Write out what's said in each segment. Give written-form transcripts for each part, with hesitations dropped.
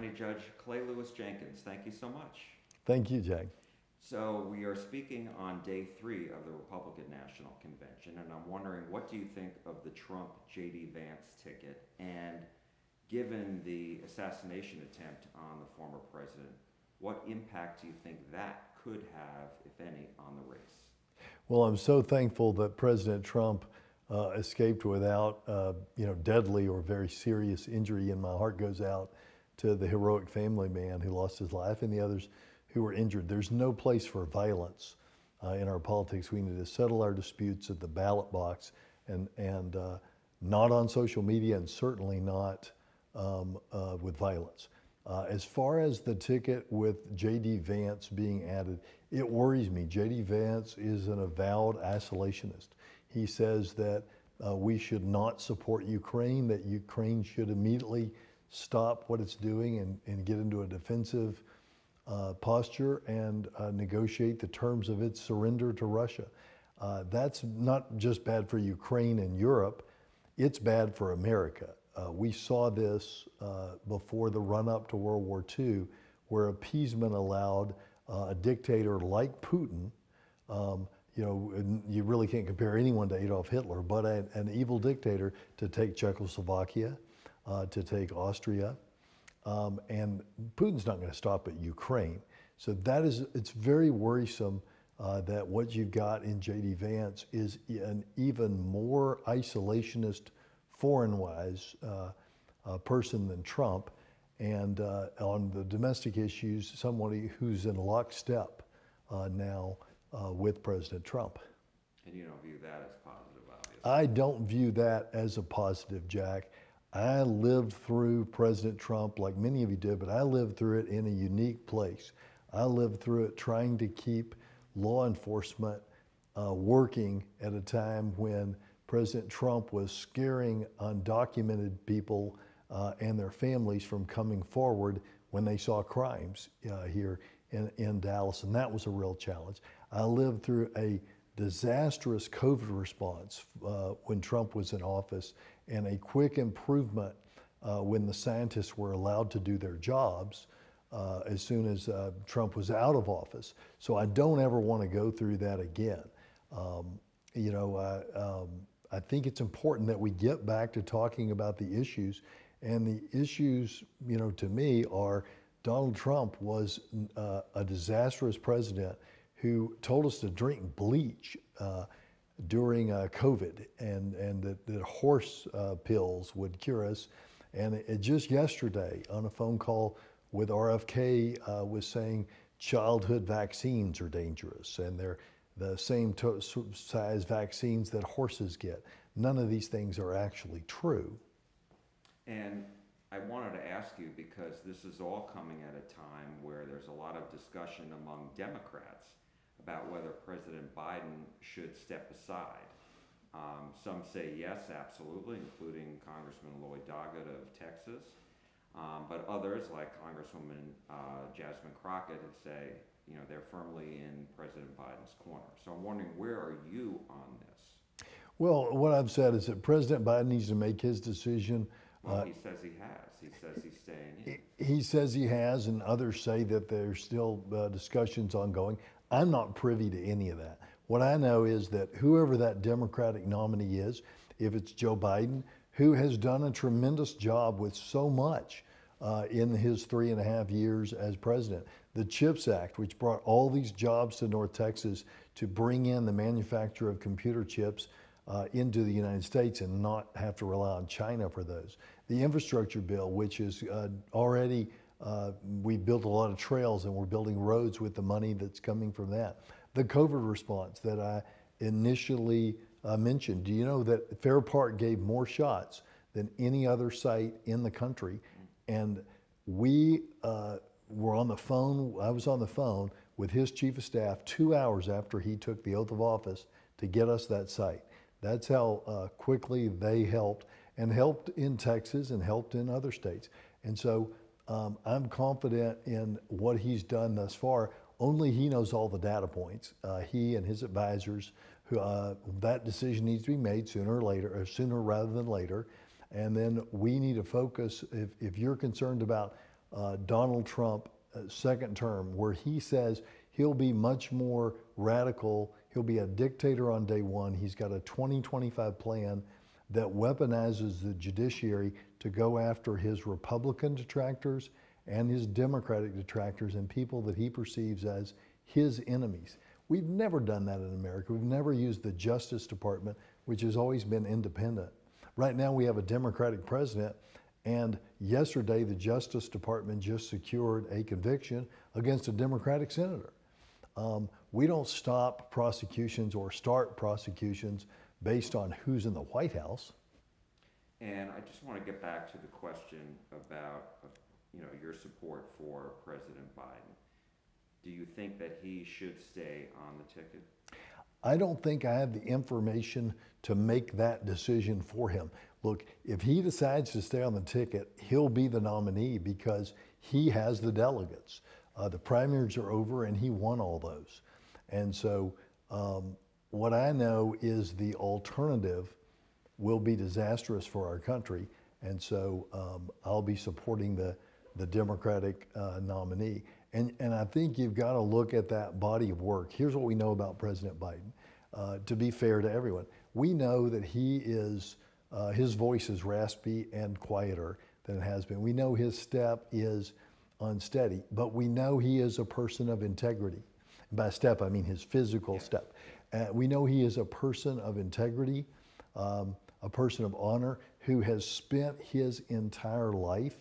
County Judge Lewis Jenkins. Thank you so much. Thank you, Jack. So we are speaking on day 3 of the Republican National Convention, and I'm wondering, what do you think of the Trump J.D. Vance ticket? And given the assassination attempt on the former president, what impact do you think that could have, if any, on the race? Well, I'm so thankful that President Trump escaped without, deadly or very serious injury, and my heart goes out to the heroic family man who lost his life and the others who were injured. There's no place for violence in our politics. We need to settle our disputes at the ballot box and not on social media, and certainly not with violence. As far as the ticket with J.D. Vance being added, it worries me. J.D. Vance is an avowed isolationist. He says that we should not support Ukraine, that Ukraine should immediately stop what it's doing and get into a defensive posture and negotiate the terms of its surrender to Russia. That's not just bad for Ukraine and Europe, it's bad for America. We saw this before the run-up to World War II, where appeasement allowed a dictator like Putin, you really can't compare anyone to Adolf Hitler, but an evil dictator, to take Czechoslovakia, to take Austria, and Putin's not going to stop at Ukraine. So it's very worrisome that what you've got in J.D. Vance is an even more isolationist, foreign-wise person than Trump, and on the domestic issues, somebody who's in lockstep now with President Trump. And you don't view that as positive, obviously. I don't view that as a positive, Jack. I lived through President Trump like many of you did, but I lived through it in a unique place. I lived through it trying to keep law enforcement working at a time when President Trump was scaring undocumented people and their families from coming forward when they saw crimes here in Dallas, and that was a real challenge. I lived through a disastrous COVID response when Trump was in office, and a quick improvement when the scientists were allowed to do their jobs as soon as Trump was out of office. So I don't ever want to go through that again. I think it's important that we get back to talking about the issues, and the issues, to me, are Donald Trump was a disastrous president who told us to drink bleach during COVID, and that horse pills would cure us. And just yesterday on a phone call with RFK was saying childhood vaccines are dangerous, and they're the same size vaccines that horses get. None of these things are actually true. And I wanted to ask you, because this is all coming at a time where there's a lot of discussion among Democrats about whether President Biden should step aside. Some say yes, absolutely, including Congressman Lloyd Doggett of Texas. But others, like Congresswoman Jasmine Crockett, have say, they're firmly in President Biden's corner. So I'm wondering, where are you on this? Well, what I've said is that President Biden needs to make his decision. Well, he says he has. He says he's staying in. He says he has, and others say that there's still discussions ongoing. I'm not privy to any of that. What I know is that whoever that Democratic nominee is, if it's Joe Biden, who has done a tremendous job with so much in his 3.5 years as president. The CHIPS Act, which brought all these jobs to North Texas to bring in the manufacture of computer chips into the United States and not have to rely on China for those. The infrastructure bill, which is already, we built a lot of trails and we're building roads with the money that's coming from that. The COVID response that I initially mentioned. Do you know that Fair Park gave more shots than any other site in the country? And we were on the phone, I was on the phone with his chief of staff 2 hours after he took the oath of office to get us that site. That's how quickly they helped, and helped in Texas and helped in other states. And so I'm confident in what he's done thus far. Only he knows all the data points. He and his advisors, who that decision needs to be made sooner or later, or sooner rather than later. And then we need to focus, if you're concerned about Donald Trump second term, where he says he'll be much more radical. He'll be a dictator on day one. He's got a 2025 plan that weaponizes the judiciary to go after his Republican detractors and his Democratic detractors and people that he perceives as his enemies. We've never done that in America. We've never used the Justice Department, which has always been independent. Right now we have a Democratic president, and yesterday the Justice Department just secured a conviction against a Democratic senator. We don't stop prosecutions or start prosecutions based on who's in the White House. And I just want to get back to the question about, your support for President Biden. Do you think that he should stay on the ticket? I don't think I have the information to make that decision for him. Look, if he decides to stay on the ticket, he'll be the nominee because he has the delegates. The primaries are over and he won all those. And so what I know is the alternative will be disastrous for our country. And so I'll be supporting the Democratic nominee. And I think you've got to look at that body of work. Here's what we know about President Biden, to be fair to everyone. We know that he is, his voice is raspy and quieter than it has been. We know his step is unsteady, but we know he is a person of integrity. And by step, I mean his physical step. We know he is a person of integrity, a person of honor who has spent his entire life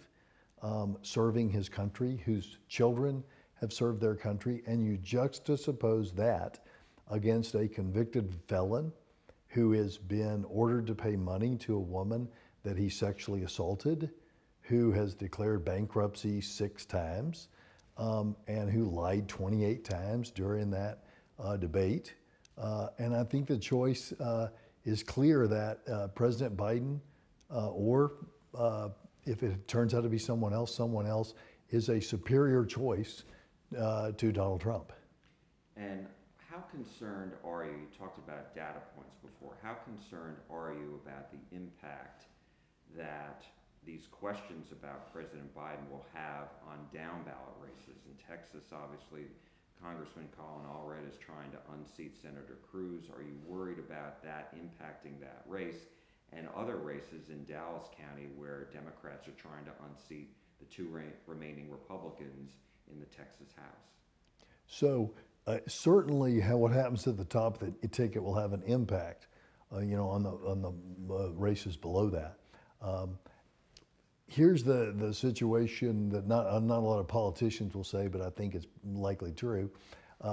serving his country, whose children have served their country, and you juxtapose that against a convicted felon who has been ordered to pay money to a woman that he sexually assaulted, who has declared bankruptcy 6 times, and who lied 28 times during that debate. And I think the choice is clear that President Biden or if it turns out to be someone else is a superior choice to Donald Trump. And how concerned are you talked about data points before, how concerned are you about the impact that these questions about President Biden will have on down ballot races? In Texas, obviously, Congressman Colin Allred is trying to unseat Senator Cruz. Are you worried about that impacting that race? And other races in Dallas County where Democrats are trying to unseat the 2 remaining Republicans in the Texas House. So certainly what happens at the top of the ticket will have an impact, on the races below that. Here's the situation that not a lot of politicians will say, but I think it's likely true.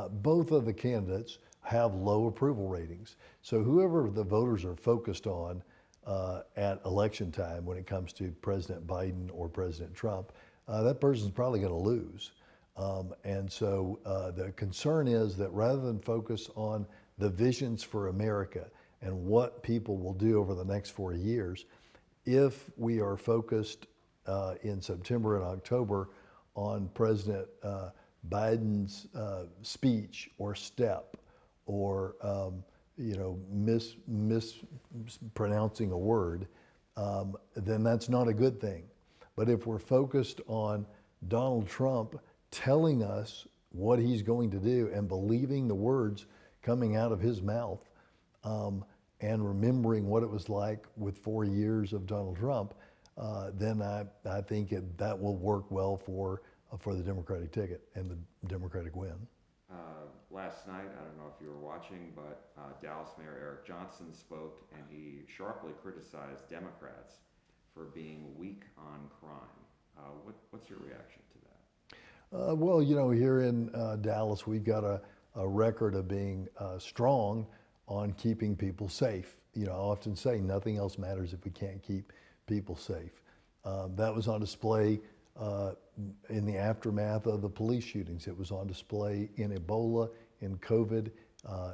Both of the candidates have low approval ratings. So whoever the voters are focused on at election time when it comes to President Biden or President Trump, that person's probably going to lose. And so the concern is that rather than focus on the visions for America and what people will do over the next 4 years, if we are focused in September and October on President Biden's speech or step or mispronouncing a word, then that's not a good thing. But if we're focused on Donald Trump telling us what he's going to do and believing the words coming out of his mouth, and remembering what it was like with 4 years of Donald Trump, then I think that will work well for the Democratic ticket and the Democratic win. Last night, I don't know if you were watching, but Dallas Mayor Eric Johnson spoke and he sharply criticized Democrats for being weak on crime. What's your reaction to that? Well, here in Dallas, we've got a record of being strong on keeping people safe. I often say nothing else matters if we can't keep people safe. That was on display in the aftermath of the police shootings. It was on display in Ebola, in COVID,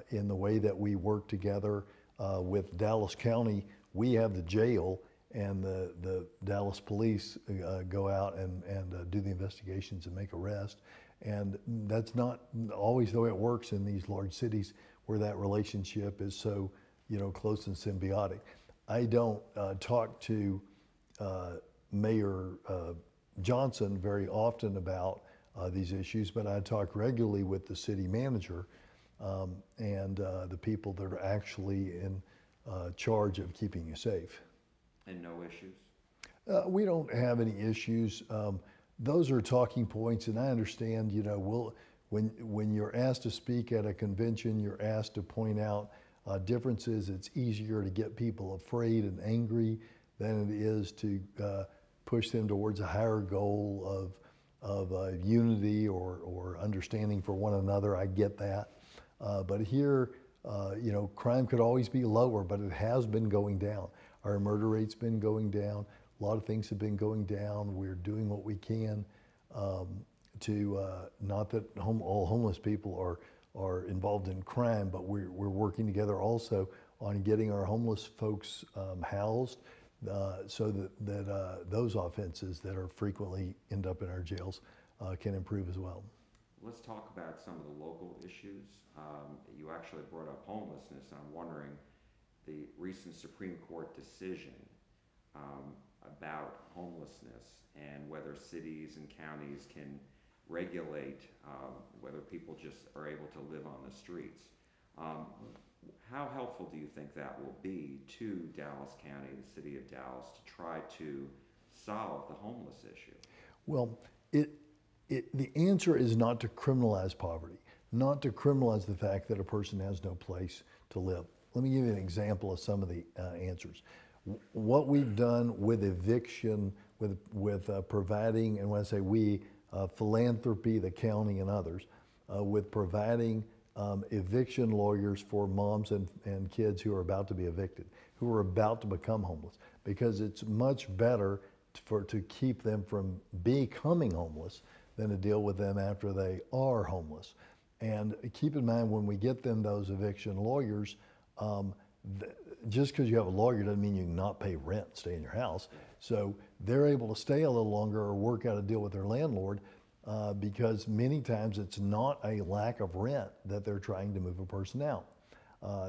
in the way that we work together with Dallas County. We have the jail, and the Dallas police go out and do the investigations and make arrests. And that's not always the way it works in these large cities where that relationship is so close and symbiotic. I don't talk to Mayor Johnson very often about these issues, but I talk regularly with the city manager and the people that are actually in charge of keeping you safe. And no issues? We don't have any issues. Those are talking points, and I understand, you know, when you're asked to speak at a convention, you're asked to point out differences. It's easier to get people afraid and angry than it is to push them towards a higher goal of unity or understanding for one another. I get that. But here, you know, crime could always be lower, but it has been going down. Our murder rate's been going down. A lot of things have been going down. We're doing what we can to, not that all homeless people are involved in crime, but we're working together also on getting our homeless folks housed so that those offenses that are frequently end up in our jails can improve as well. Let's talk about some of the local issues. You actually brought up homelessness. I'm wondering, the recent Supreme Court decision about homelessness and whether cities and counties can regulate whether people just are able to live on the streets. How helpful do you think that will be to Dallas County, the city of Dallas, to try to solve the homeless issue? Well, the answer is not to criminalize poverty, not to criminalize the fact that a person has no place to live. Let me give you an example of some of the answers. What we've done with eviction, with providing, and when I say we, philanthropy, the county and others, with providing eviction lawyers for moms and kids who are about to be evicted, who are about to become homeless, because it's much better to keep them from becoming homeless than to deal with them after they are homeless. And keep in mind, when we get them those eviction lawyers, just because you have a lawyer doesn't mean you can not pay rent, stay in your house. So they're able to stay a little longer or work out a deal with their landlord because many times it's not a lack of rent that they're trying to move a person out.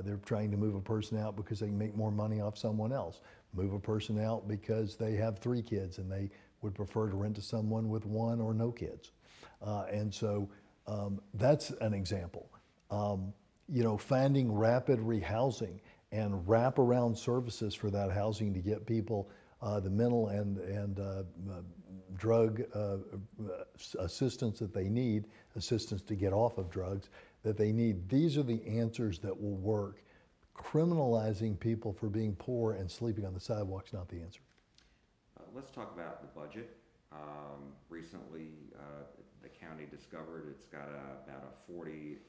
They're trying to move a person out because they can make more money off someone else. Move a person out because they have 3 kids and they would prefer to rent to someone with 1 or no kids. And so that's an example. You know, finding rapid rehousing and wraparound services for that housing to get people the mental and drug assistance that they need, assistance to get off of drugs that they need. These are the answers that will work. Criminalizing people for being poor and sleeping on the sidewalk is not the answer. Let's talk about the budget. Recently, the county discovered it's got about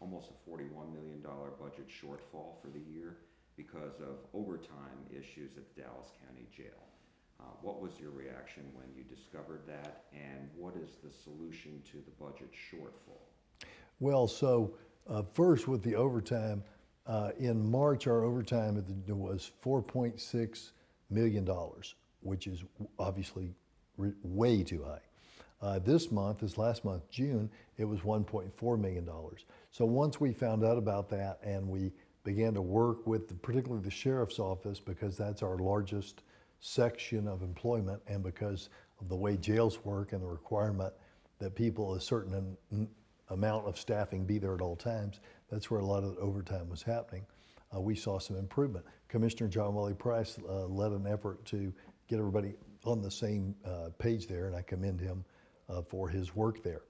almost a $41 million budget shortfall for the year because of overtime issues at the Dallas County Jail. What was your reaction when you discovered that, and what is the solution to the budget shortfall? Well, so first with the overtime, in March our overtime was $4.6 million, which is obviously way too high. This last month, June, it was $1.4 million. So once we found out about that and we began to work with particularly the sheriff's office, because that's our largest section of employment, and because of the way jails work and the requirement that people, a certain amount of staffing be there at all times, that's where a lot of the overtime was happening. We saw some improvement. Commissioner John Wiley Price led an effort to get everybody on the same page there, and I commend him for his work there.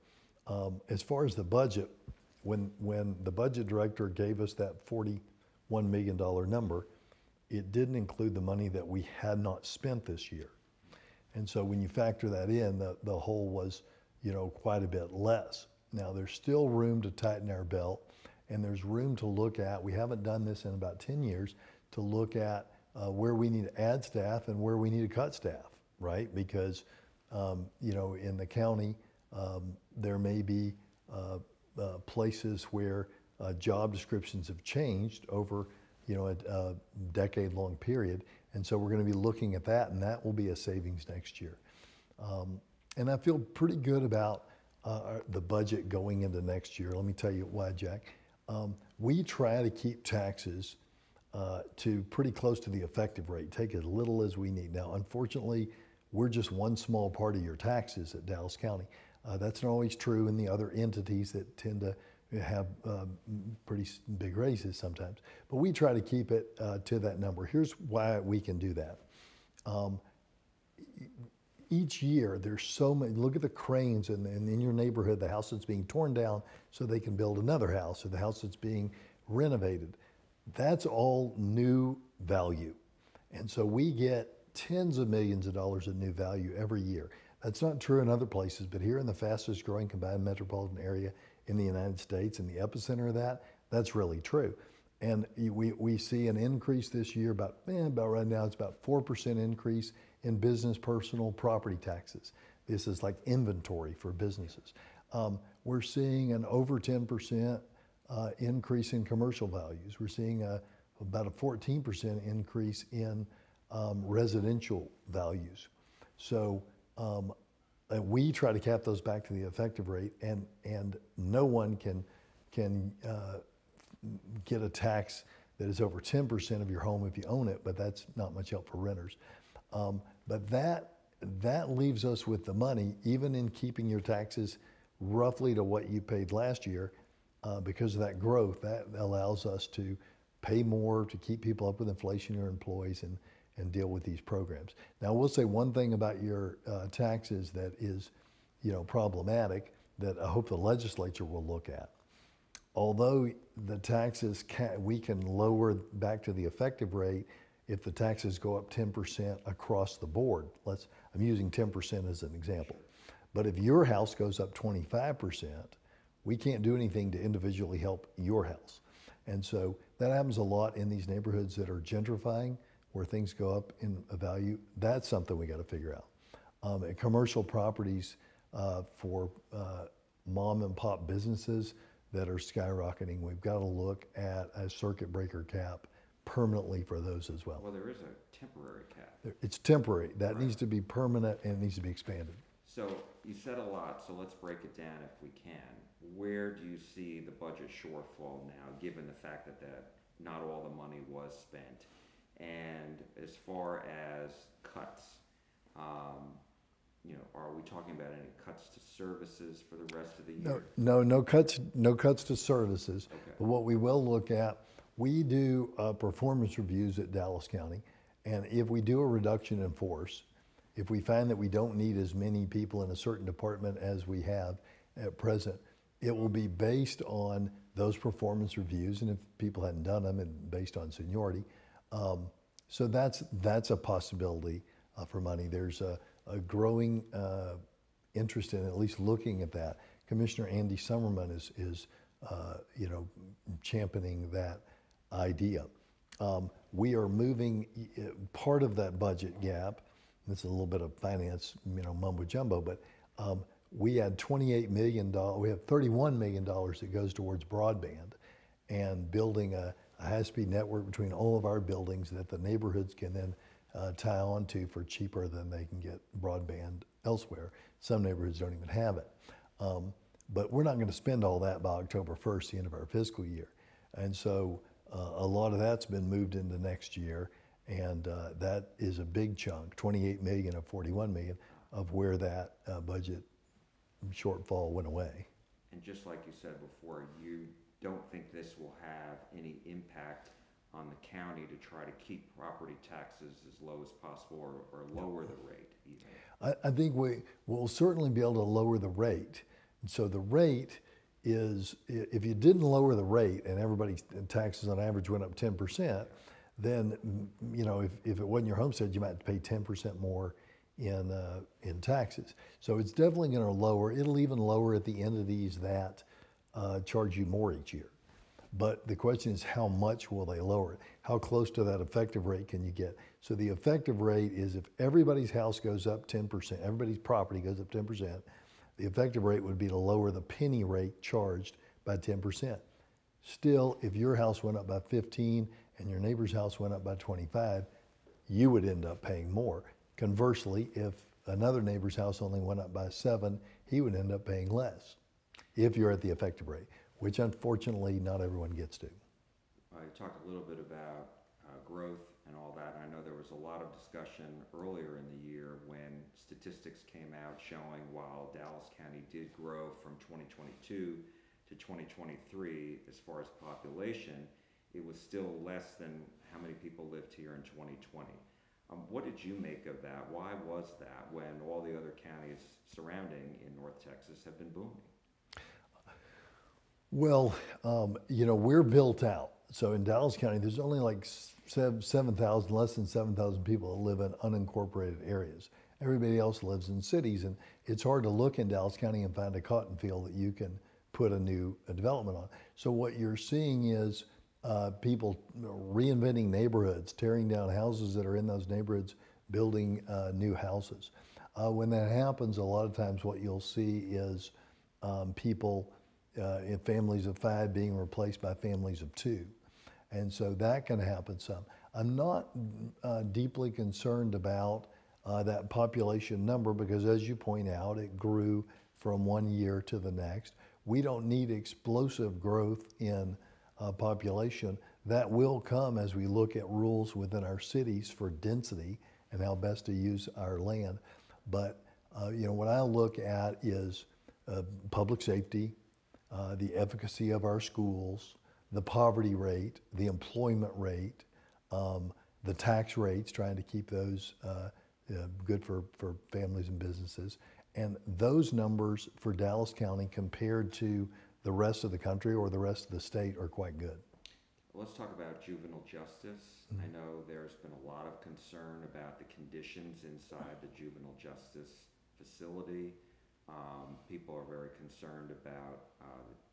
As far as the budget, when the budget director gave us that $41 million number, it didn't include the money that we had not spent this year. And so when you factor that in, the hole was, you know, quite a bit less. Now there's still room to tighten our belt, and there's room to look at, we haven't done this in about 10 years, to look at where we need to add staff and where we need to cut staff, right? Because, you know, in the county, there may be places where job descriptions have changed over, you know, a decade-long period. And so we're going to be looking at that, and that will be a savings next year. And I feel pretty good about the budget going into next year. Let me tell you why, Jack. We try to keep taxes to pretty close to the effective rate, take as little as we need. Now, unfortunately, we're just one small part of your taxes at Dallas County. That's not always true in the other entities that tend to have pretty big raises sometimes. But we try to keep it to that number. Here's why we can do that. Each year, there's so many, look at the cranes in your neighborhood, the house that's being torn down so they can build another house, or the house that's being renovated. That's all new value. And so we get tens of millions of dollars of new value every year. That's not true in other places, but here in the fastest growing combined metropolitan area in the United States, in the epicenter of that, that's really true. And we see an increase this year, about right now, it's about 4% increase in business personal property taxes. This is like inventory for businesses. We're seeing an over 10% increase in commercial values. We're seeing about a 14% increase in residential values. So we try to cap those back to the effective rate, and no one can get a tax that is over 10% of your home if you own it, but that's not much help for renters. But that leaves us with the money, even in keeping your taxes roughly to what you paid last year, because of that growth. That allows us to pay more to keep people up with inflation, your employees, and deal with these programs. Now, we'll say one thing about your taxes that is, problematic, that I hope the legislature will look at. Although the taxes we can lower back to the effective rate if the taxes go up 10% across the board. I'm using 10% as an example. But if your house goes up 25%, we can't do anything to individually help your house. And so that happens a lot in these neighborhoods that are gentrifying, where things go up in value. That's something we got to figure out. And commercial properties for mom and pop businesses that are skyrocketing, we've got to look at a circuit breaker cap permanently for those as well. Well, there is a temporary cap. It's temporary. That needs to be permanent, and it needs to be expanded. So you said a lot, so let's break it down if we can. Where do you see the budget shortfall now, given the fact that not all the money was spent? And as far as cuts, are we talking about any cuts to services for the rest of the year? No cuts to services. Okay. But what we will look at, we do performance reviews at Dallas County, and if we do a reduction in force, if we find that we don't need as many people in a certain department as we have at present, it will be based on those performance reviews, and if people hadn't done them, and based on seniority. So that's a possibility for money. There's a growing interest in at least looking at that. Commissioner Andy Summerman is championing that idea. We are moving part of that budget gap. This is a little bit of finance, mumbo jumbo, but we had $28 million. We have $31 million that goes towards broadband and building a high-speed network between all of our buildings that the neighborhoods can then tie onto for cheaper than they can get broadband elsewhere. Some neighborhoods don't even have it. But we're not going to spend all that by October 1st, the end of our fiscal year. And so a lot of that's been moved into next year, and that is a big chunk, 28 million of 41 million, of where that budget shortfall went away. And just like you said before, you don't think this will have any impact on the county to try to keep property taxes as low as possible, or lower the rate even? I think we will certainly be able to lower the rate. And so the rate is, if you didn't lower the rate and everybody's taxes on average went up 10%, then if it wasn't your homestead, you might pay 10% more in taxes. So it's definitely going to lower. It'll even lower at the end of these that charge you more each year. But the question is, how much will they lower it? How close to that effective rate can you get? So the effective rate is, if everybody's house goes up 10%, everybody's property goes up 10%, the effective rate would be to lower the penny rate charged by 10%. Still, if your house went up by 15 and your neighbor's house went up by 25, you would end up paying more. Conversely, if another neighbor's house only went up by 7, he would end up paying less if you're at the effective rate, which unfortunately not everyone gets to. You talked a little bit about growth and all that. And I know there was a lot of discussion earlier in the year when statistics came out showing while Dallas County did grow from 2022 to 2023 as far as population, it was still less than how many people lived here in 2020. What did you make of that? Why was that when all the other counties surrounding in North Texas have been booming? Well, you know, we're built out. So in Dallas County, there's only like 7,000, less than 7,000 people that live in unincorporated areas. Everybody else lives in cities, and it's hard to look in Dallas County and find a cotton field that you can put a new development on. So what you're seeing is people reinventing neighborhoods, tearing down houses that are in those neighborhoods, building new houses. When that happens, a lot of times what you'll see is people in families of 5 being replaced by families of 2. And so that can happen some. I'm not deeply concerned about that population number because, as you point out, it grew from one year to the next. We don't need explosive growth in population. That will come as we look at rules within our cities for density and how best to use our land. But you know, what I look at is public safety, the efficacy of our schools, the poverty rate, the employment rate, the tax rates, trying to keep those good for families and businesses. And those numbers for Dallas County compared to the rest of the country or the rest of the state are quite good. Let's talk about juvenile justice. I know there's been a lot of concern about the conditions inside the juvenile justice facility. People are very concerned about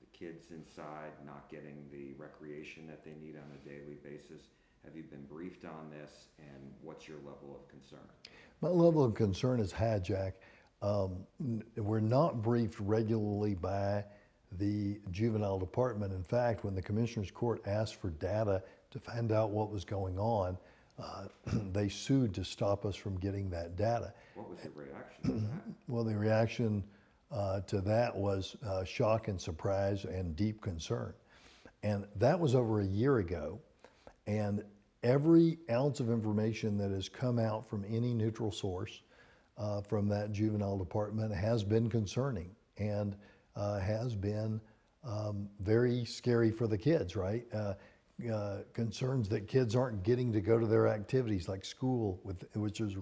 the kids inside not getting the recreation that they need on a daily basis. Have you been briefed on this, and what's your level of concern? My level of concern is high, Jack. We're not briefed regularly by the juvenile department. In fact, when the Commissioner's Court asked for data to find out what was going on, they sued to stop us from getting that data. What was the reaction to that? Well, the reaction to that was shock and surprise and deep concern. And that was over a year ago. And every ounce of information that has come out from any neutral source from that juvenile department has been concerning and has been very scary for the kids, right? Concerns that kids aren't getting to go to their activities like school, which is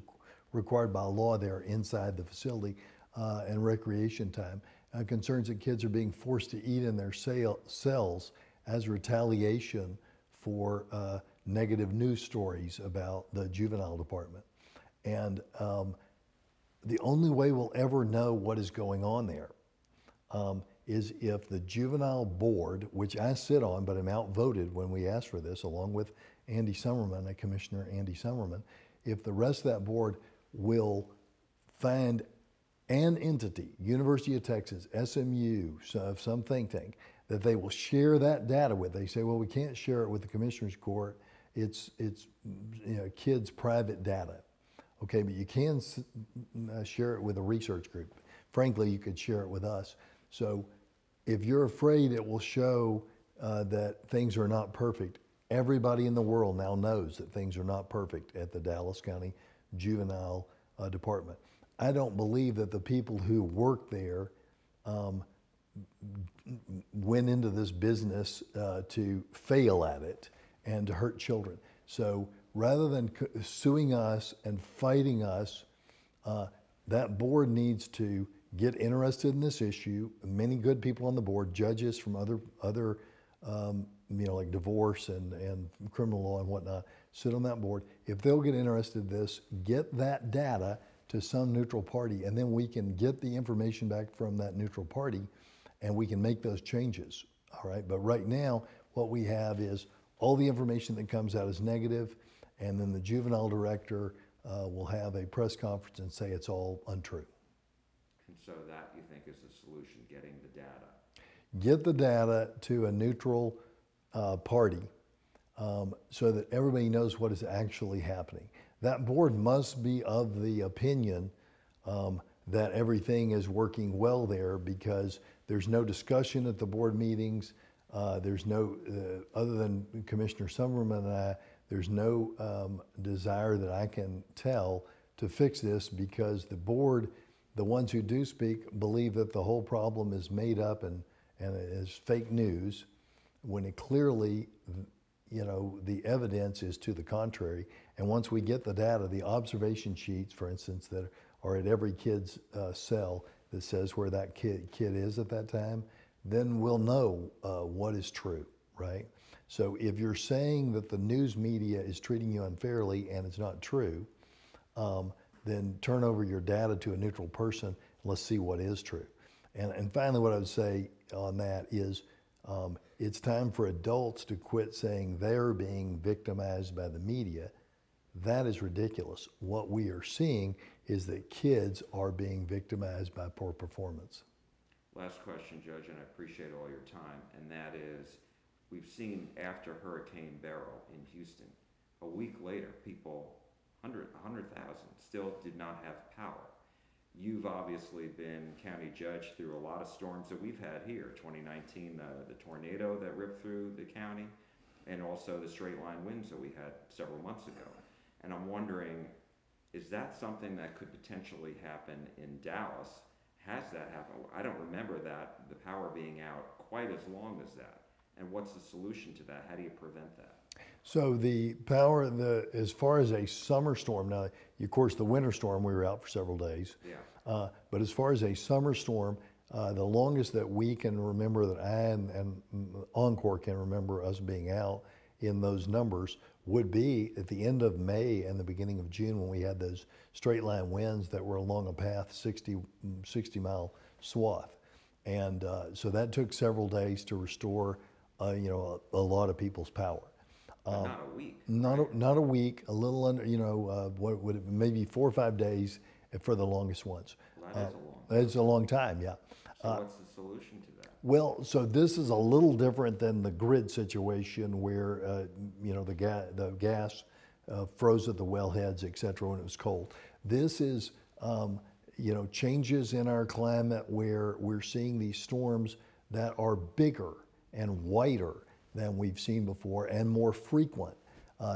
required by law there inside the facility, and recreation time. Concerns that kids are being forced to eat in their cells as retaliation for negative news stories about the juvenile department. And the only way we'll ever know what is going on there is if the juvenile board, which I sit on, but am outvoted when we asked for this, along with Andy Summerman, Commissioner Andy Summerman, if the rest of that board will find an entity, University of Texas, SMU, some think tank, that they will share that data with. They say, well, we can't share it with the Commissioner's Court. It's you know, kids' private data. Okay, but you can share it with a research group. Frankly, you could share it with us. So if you're afraid it will show that things are not perfect, everybody in the world now knows that things are not perfect at the Dallas County Juvenile Department. I don't believe that the people who work there went into this business to fail at it and to hurt children. So rather than suing us and fighting us, that board needs to get interested in this issue. Many good people on the board, judges from other you know, like divorce and criminal law and whatnot, sit on that board. If they'll get interested in this, get that data to some neutral party, and then we can get the information back from that neutral party and we can make those changes, all right? But right now, what we have is all the information that comes out is negative, and then the juvenile director will have a press conference and say it's all untrue. And so that, you think, is the solution, getting the data? Get the data to a neutral party so that everybody knows what is actually happening. That board must be of the opinion that everything is working well there, because there's no discussion at the board meetings. There's no, other than Commissioner Summerman and I, there's no desire that I can tell to fix this, because the board, the ones who do speak, believe that the whole problem is made up and is fake news, when it clearly, the evidence is to the contrary. And once we get the data, the observation sheets, for instance, that are at every kid's cell that says where that kid is at that time, then we'll know what is true, right? So if you're saying that the news media is treating you unfairly and it's not true, then turn over your data to a neutral person and let's see what is true. And finally, what I would say on that is it's time for adults to quit saying they're being victimized by the media. That is ridiculous. What we are seeing is that kids are being victimized by poor performance. Last question, Judge, and I appreciate all your time, and that is, we've seen after Hurricane Beryl in Houston, a week later, people, 100,000, still did not have power. You've obviously been county judge through a lot of storms that we've had here. 2019, the tornado that ripped through the county, and also the straight line winds that we had several months ago. And I'm wondering, is that something that could potentially happen in Dallas? Has that happened? I don't remember that, the power being out quite as long as that. And what's the solution to that? How do you prevent that? So the power, as far as a summer storm, now, of course, the winter storm, we were out for several days. Yeah. But as far as a summer storm, the longest that we can remember, that I and Encore can remember us being out in those numbers, would be at the end of May and the beginning of June, when we had those straight line winds that were along a path 60 mile swath. And so that took several days to restore a lot of people's power. Not a week. Not a week, a little under, what would it, maybe 4 or 5 days for the longest ones. Well, that is a long time. That's a long time, yeah. So what's the solution to that? Well, so this is a little different than the grid situation where, the gas froze at the wellheads, et cetera, when it was cold. This is, changes in our climate where we're seeing these storms that are bigger and wider than we've seen before, and more frequent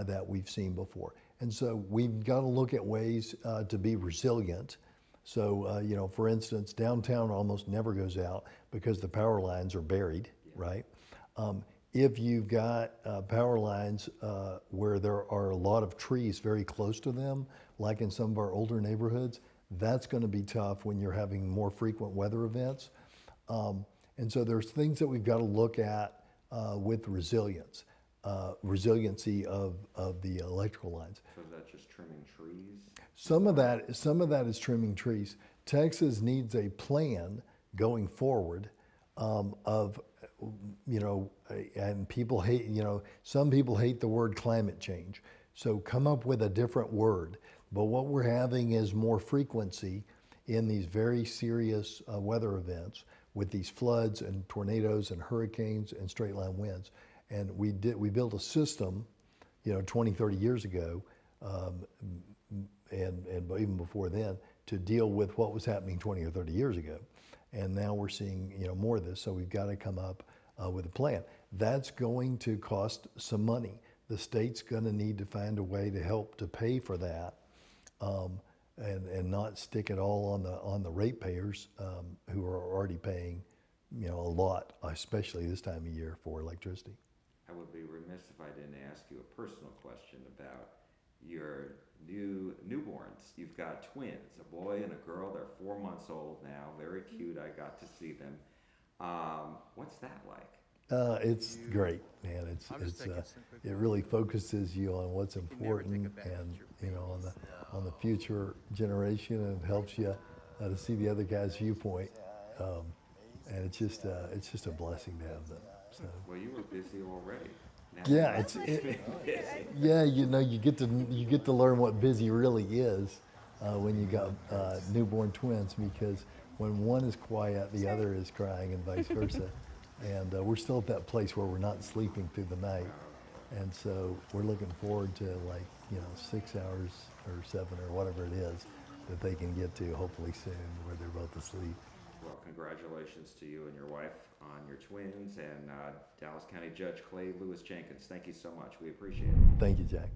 that we've seen before. And so we've got to look at ways to be resilient. So, for instance, downtown almost never goes out because the power lines are buried, right? If you've got power lines where there are a lot of trees very close to them, like in some of our older neighborhoods, that's going to be tough when you're having more frequent weather events. And so there's things that we've got to look at with resilience, resiliency of the electrical lines. So is that just trimming trees? Some of that is trimming trees. Texas needs a plan going forward and people hate, some people hate the word climate change. So come up with a different word. But what we're having is more frequency in these very serious weather events, with these floods and tornadoes and hurricanes and straight line winds. And we built a system, 20, 30 years ago, and even before then, to deal with what was happening 20 or 30 years ago. And now we're seeing, more of this, so we've got to come up with a plan. That's going to cost some money. The state's going to need to find a way to help to pay for that, and not stick it all on the ratepayers who are already paying, a lot, especially this time of year, for electricity. I would be remiss if I didn't ask you a personal question about your newborns. You've got twins, a boy and a girl. They're 4 months old now. Very cute. I got to see them. What's that like? It's great, man. It really focuses you on what's important, and on the future generation, and helps you to see the other guy's viewpoint. And it's just a blessing to have them. So. Well, you were busy already. Now Yeah, busy. yeah. You get to learn what busy really is when you got newborn twins, because when one is quiet, the other is crying, and vice versa. And we're still at that place where we're not sleeping through the night, and so we're looking forward to 6 hours or 7 or whatever it is that they can get to, hopefully soon, where they're both asleep. Well, congratulations to you and your wife on your twins, and Dallas County Judge Clay Lewis Jenkins. Thank you so much. We appreciate it. Thank you, Jack.